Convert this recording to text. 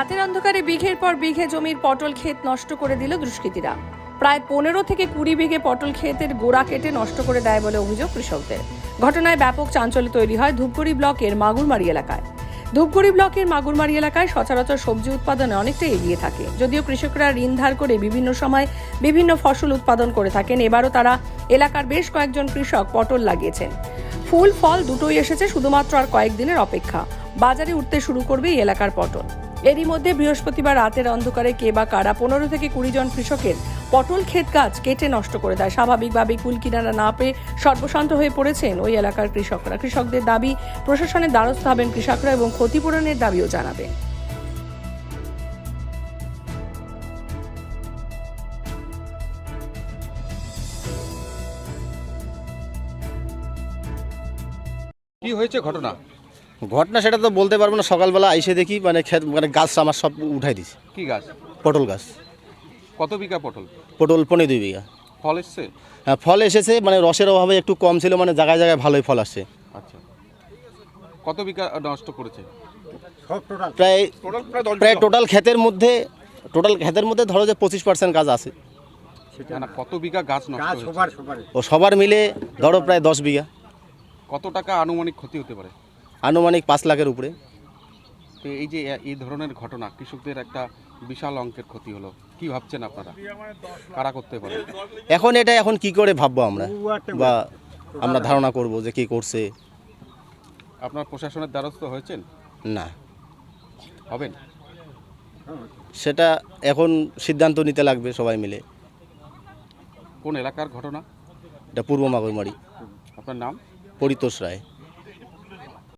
রাতের অন্ধকারে বিঘের পর বিঘে জমির পটল ক্ষেত নষ্ট করে দিল দুষ্কৃতীরা। প্রায় 15 থেকে 20 বিঘে পটল ক্ষেতের গোড়া কেটে নষ্ট করে দেয় বলে অভিযোগ কৃষকদের। ঘটনায় ব্যাপক চাঞ্চল্য তৈরি হয় ধূপগুড়ি ব্লকের মাগুরমারি এলাকায়। ধূপগুড়ি ব্লকের মাগুরমারি এলাকায় সচরাচর সবজি উৎপাদনে অনেকটাই এগিয়ে থাকে। যদিও কৃষকরা ঋণ ধার করে বিভিন্ন সময় বিভিন্ন ফসল উৎপাদন করে থাকেন, এবারও তারা এলাকার বেশ কয়েকজন কৃষক পটল লাগিয়েছেন। ফুল ফল দুটোই এসেছে, শুধুমাত্র আর কয়েকদিনের অপেক্ষা। বাজারে উঠতে শুরু করবে এই এলাকার পটল। এরই মধ্যে বৃহস্পতিবার রাতের অন্ধকারে কে বা কারা 15 থেকে 20 জন কৃষকের পটল ক্ষেত গাছ কেটে নষ্ট করে দেয়। স্বাভাবিকভাবেই কুল কিনারা না পেয়ে সর্বশান্ত হয়ে পড়েছেন ওই এলাকার কৃষকরা। কৃষকদের দাবি, প্রশাসনের দ্বারস্থ হবেন কৃষকরা এবং ক্ষতিপূরণের দাবিও জানাবেন। কি হয়েছে ঘটনা? ঘটনা সেটা তো বলতে পারবো না। সকালবেলা এসে দেখি ক্ষেত গাছ আমার সব উঠাই দিছে। কি গাছ? পটল গাছ। কত বিঘা পটল? পটল 15-2 বিঘা। ফল এসছে? হ্যাঁ, ফল এসেছে, রসের অভাবে একটু কম ছিল, জায়গায় জায়গায় ভালোই ফল আসছে। আচ্ছা, কত বিঘা নষ্ট করেছে? প্রায় টোটাল ক্ষেতের মধ্যে ধরো যে 25% গাছ আছে। না, কত বিঘা গাছ নষ্ট হয়েছে? ও সবার মিলে ধরো প্রায় 10 বিঘা। কত টাকা আনুমানিক ক্ষতি হতে পারে? আনুমানিক 5 লাখের উপরে। তো এই যে এই ধরনের ঘটনা, কৃষকদের একটা বিশাল অঙ্কের ক্ষতি হলো, কি ভাবছেন আপনারা? কারা করতে পারে? এখন কি করে ভাববো আমরা, বা আমরা ধারণা করব যে কি করছে। আপনার প্রশাসনের দ্বারস্থ হয়েছেন? না, হবেন? সেটা এখন সিদ্ধান্ত নিতে লাগবে সবাই মিলে। কোন এলাকার ঘটনা? এটা পূর্ব মাগুরমারি। আপনার নাম? পরিতোষ রায়।